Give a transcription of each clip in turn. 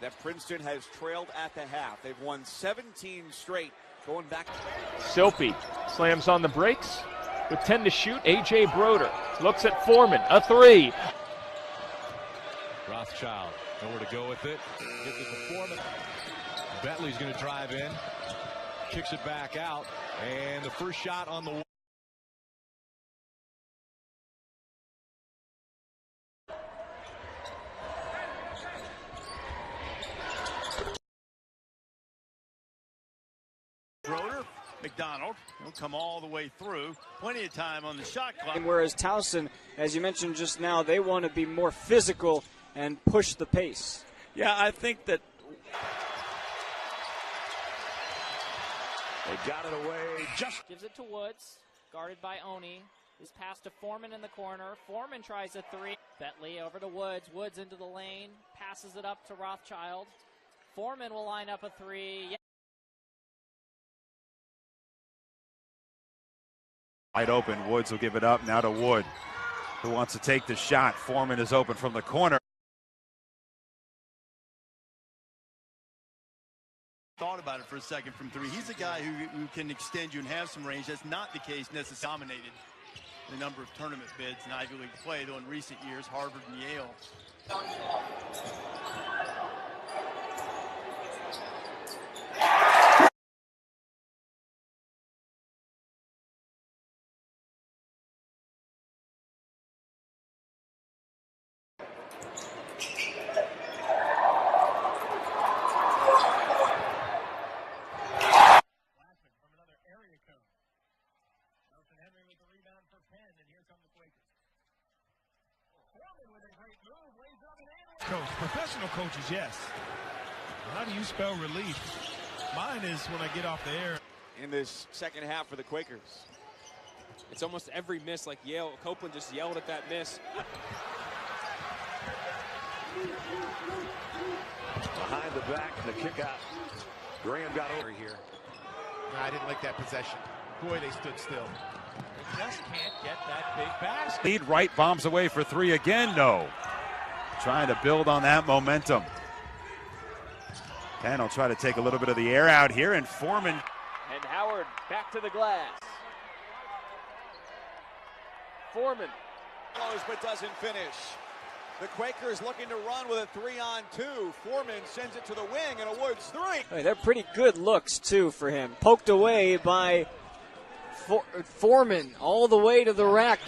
that Princeton has trailed at the half. They've won 17 straight going back. Silpy slams on the brakes with 10 to shoot. A.J. Broder looks at Foreman, a three. Rothschild, nowhere to go with it. Gives it to Foreman. Bentley's going to drive in, kicks it back out, and the first shot on the wall. Broder, McDonald, he'll come all the way through. Plenty of time on the shot clock. And whereas Towson, as you mentioned just now, they want to be more physical and push the pace. Yeah, I think that they got it away. Just gives it to Woods, guarded by Oni. This pass to Foreman in the corner. Foreman tries a three. Bentley over to Woods. Woods into the lane. Passes it up to Rothschild. Foreman will line up a three. Wide open. Woods will give it up now to Wood, who wants to take the shot. Foreman is open from the corner. thought about it for a second from three. He's a guy who can extend you and have some range. That's not the case necessarily. Dominated the number of tournament bids in Ivy League play, though in recent years, Harvard and Yale. Coach, professional coaches, yes. How do you spell relief? Mine is when I get off the air. In this second half for the Quakers. It's almost every miss, like Yale. Copeland just yelled at that miss. Behind the back, the kick out. Graham got over here. I didn't like that possession. Boy, they stood still. They just can't get that big basket. Lead right, bombs away for three again. No. Trying to build on that momentum. Penn will try to take a little bit of the air out here, and Foreman. And Howard back to the glass. Foreman close but doesn't finish. The Quakers looking to run with a 3-on-2. Foreman sends it to the wing and a Woods three. Hey, they're pretty good looks too for him. Poked away by Foreman all the way to the rack.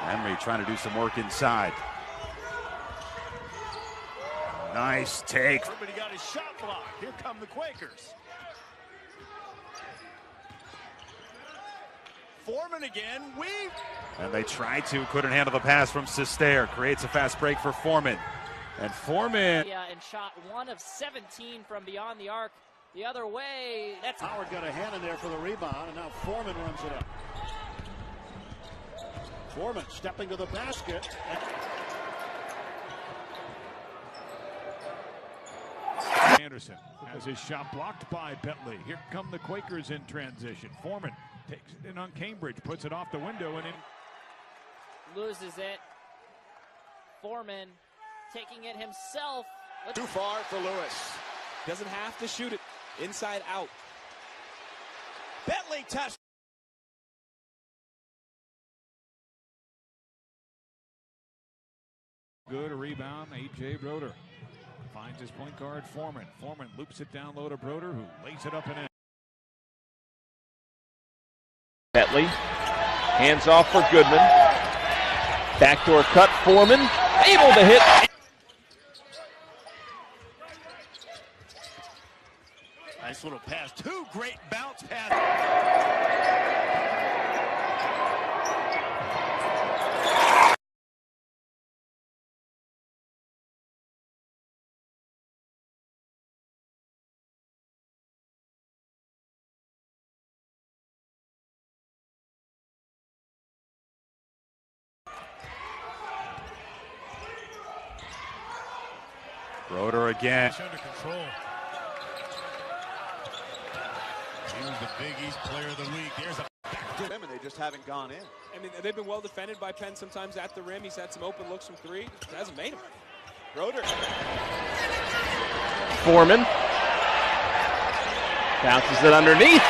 Henry trying to do some work inside. Nice take. Everybody got his shot blocked. Here come the Quakers. Foreman again. And they tried to, couldn't handle the pass from Sister. Creates a fast break for Foreman. And Foreman. Yeah, and shot 1 of 17 from beyond the arc. The other way. That's Howard got a hand in there for the rebound, and now Foreman runs it up. Foreman stepping to the basket. Anderson has his shot blocked by Bentley. Here come the Quakers in transition. Foreman takes it in on Cambridge, puts it off the window, and in. Loses it. Foreman taking it himself. Too far for Lewis. Doesn't have to shoot it. Inside out. Bentley test. Good rebound, A.J. Broder. Finds his point guard, Foreman. Foreman loops it down low to Broder, who lays it up and in. Bentley, hands off for Goodman. Backdoor cut, Foreman, able to hit. Nice little pass. 2 great bounce passes. Broder again. Under control. He was the Big East Player of the Week. There's a And they just haven't gone in. I mean, they've been well defended by Penn sometimes at the rim. He's had some open looks from three. It hasn't made him. Broder. Foreman bounces it underneath.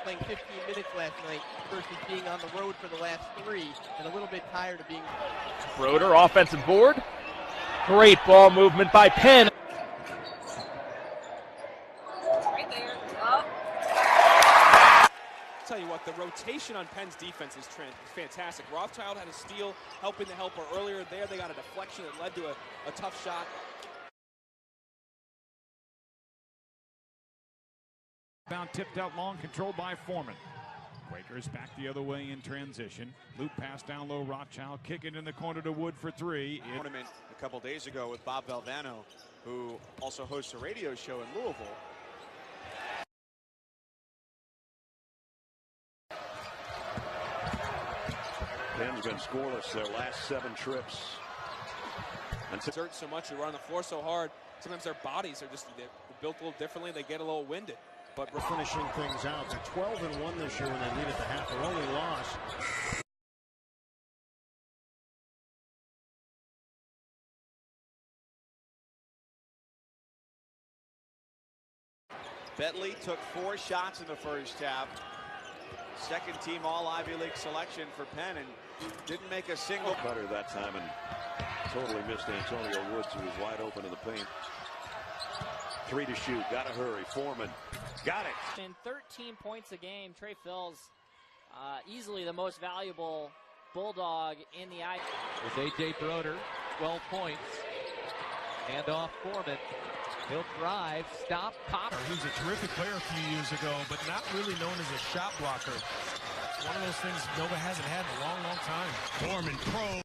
Playing 15 minutes last night versus being on the road for the last 3 and a little bit tired of being. Broder, offensive board. Great ball movement by Penn. Right there. Up. I'll tell you what, the rotation on Penn's defense is fantastic. Rothschild had a steal helping the helper earlier. There they got a deflection that led to a tough shot. Bound tipped out long, controlled by Foreman. Quakers back the other way in transition. Loop pass down low, Rothschild kick it in the corner to Wood for 3. Tournament a couple days ago with Bob Valvano, who also hosts a radio show in Louisville. Penn's been scoreless their last 7 trips. And exert so much, they run the floor so hard. Sometimes their bodies are just they're built a little differently. They get a little winded. But We're finishing things out. They're 12-1 this year when they lead at the half. Their only loss. Bentley took 4 shots in the first half. Second team all Ivy League selection for Penn and didn't make a single. Cutter that time and totally missed Antonio Woods, who was wide open in the paint. 3 to shoot. Gotta hurry. Foreman got it. In 13 points a game, Trey Phil's easily the most valuable Bulldog in the eye. With A.J. Broder, 12 points. Hand off Foreman. He'll drive, stop, pop. He was a terrific player a few years ago, but not really known as a shot blocker. It's one of those things Nova hasn't had in a long, long time. Foreman pro.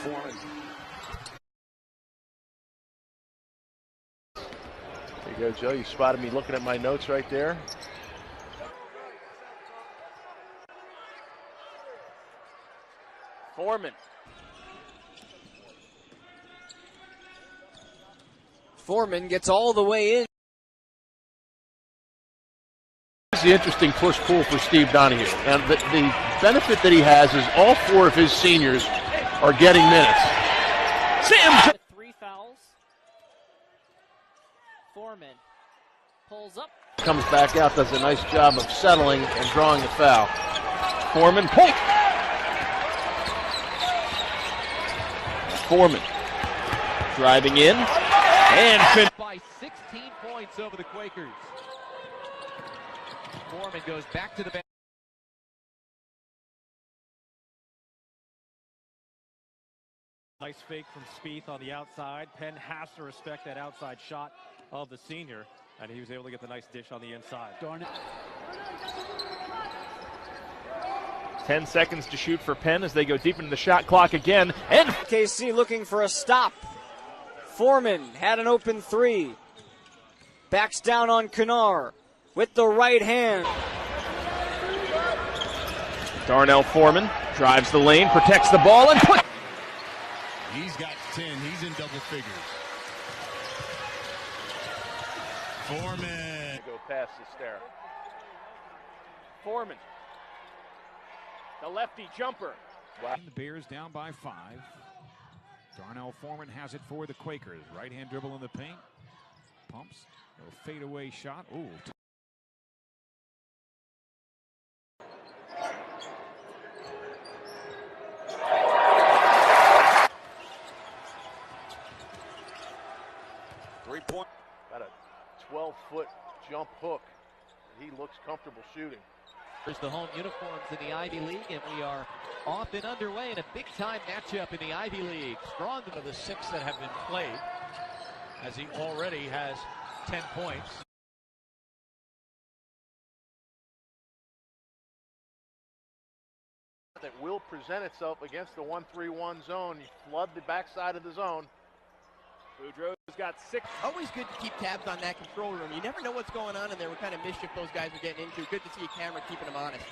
Foreman. There you go, Joe. You spotted me looking at my notes right there. Foreman. Foreman gets all the way in. It's the interesting push-pull for Steve Donahue. And the benefit that he has is all 4 of his seniors are getting minutes. Sam! 3 fouls. Foreman pulls up. Comes back out, does a nice job of settling and drawing a foul. Foreman, point! Foreman driving in and by 16 points over the Quakers. Foreman goes back to the bench. Nice fake from Spieth on the outside. Penn has to respect that outside shot of the senior, and he was able to get the nice dish on the inside. Darnell. 10 seconds to shoot for Penn as they go deep into the shot clock again. And KC looking for a stop. Foreman had an open 3. Backs down on Kennard with the right hand. Darnell Foreman drives the lane, protects the ball, and puts. He's got 10. He's in double figures. Foreman. go past the stair. Foreman. The lefty jumper. Wow. The Bears down by 5. Darnell Foreman has it for the Quakers. Right hand dribble in the paint. Pumps. A fadeaway shot. Ooh. Three-point. Got a 12-foot jump hook. He looks comfortable shooting. There's the home uniforms in the Ivy League, and we are off and underway in a big-time matchup in the Ivy League. Strong of the 6 that have been played, as he already has 10 points. That will present itself against the 1-3-1 zone. You flood the backside of the zone. Boudreaux's got 6. Always good to keep tabs on that control room. You never know what's going on in there, what kind of mischief those guys are getting into. Good to see a camera keeping them honest.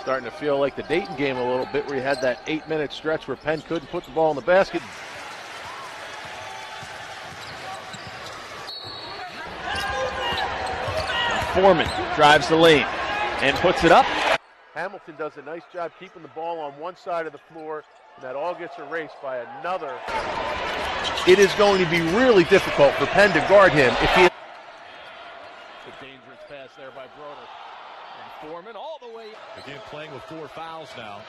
Starting to feel like the Dayton game a little bit, where you had that 8-minute stretch where Penn couldn't put the ball in the basket. Foreman drives the lane and puts it up. Hamilton does a nice job keeping the ball on one side of the floor, and that all gets erased by another. It is going to be really difficult for Penn to guard him if he... A dangerous pass there by Broder. And Foreman all the way. Again, playing with 4 fouls now.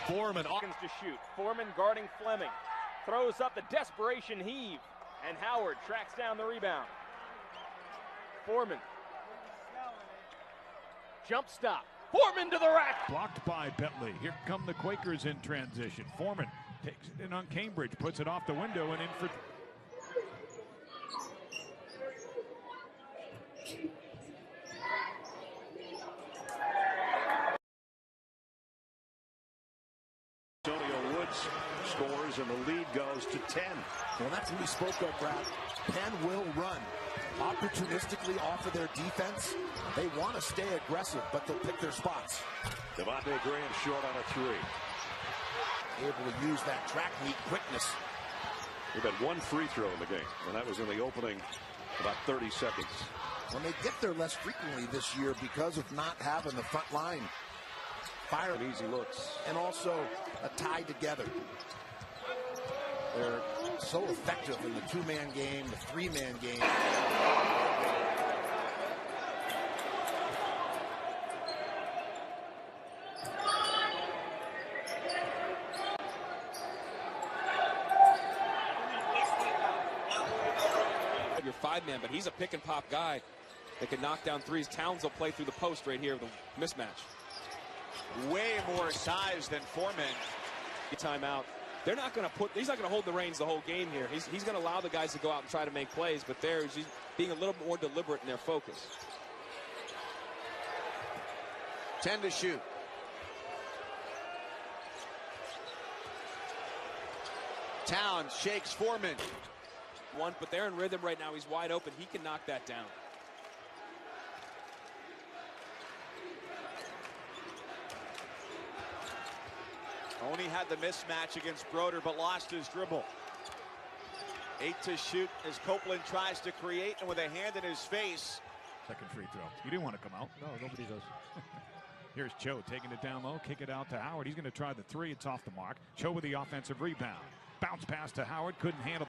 Foreman To shoot. Foreman guarding Fleming. Throws up the desperation heave. And Howard tracks down the rebound. Foreman. Jump stop. Foreman to the rack. Blocked by Bentley. Here come the Quakers in transition. Foreman takes it in on Cambridge, puts it off the window and in for... Antonio Woods scores and the lead goes to 10. Well, that's what we spoke of, Brad. Penn will run opportunistically off of their defense. They want to stay aggressive, but they'll pick their spots. Devontae Graham short on a 3. Able to use that track meet quickness. We've had 1 free throw in the game, and that was in the opening about 30 seconds. When they get there less frequently this year because of not having the front line fire and easy looks, and also a tie together. They're so effective in the 2-man game, the 3-man game. Your 5-man, but he's a pick and pop guy that can knock down threes. Towns will play through the post right here with a mismatch. Way more size than Foreman. Timeout. They're not going to put. He's not going to hold the reins the whole game here. He's going to allow the guys to go out and try to make plays, but he's being a little bit more deliberate in their focus. 10 to shoot. Towns shakes Foreman. But they're in rhythm right now. He's wide open. He can knock that down. Only had the mismatch against Broder, but lost his dribble. 8 to shoot as Copeland tries to create, and with a hand in his face. Second free throw. You didn't want to come out. No, nobody does. Here's Cho taking it down low, kick it out to Howard. He's going to try the 3. It's off the mark. Cho with the offensive rebound. Bounce pass to Howard. Couldn't handle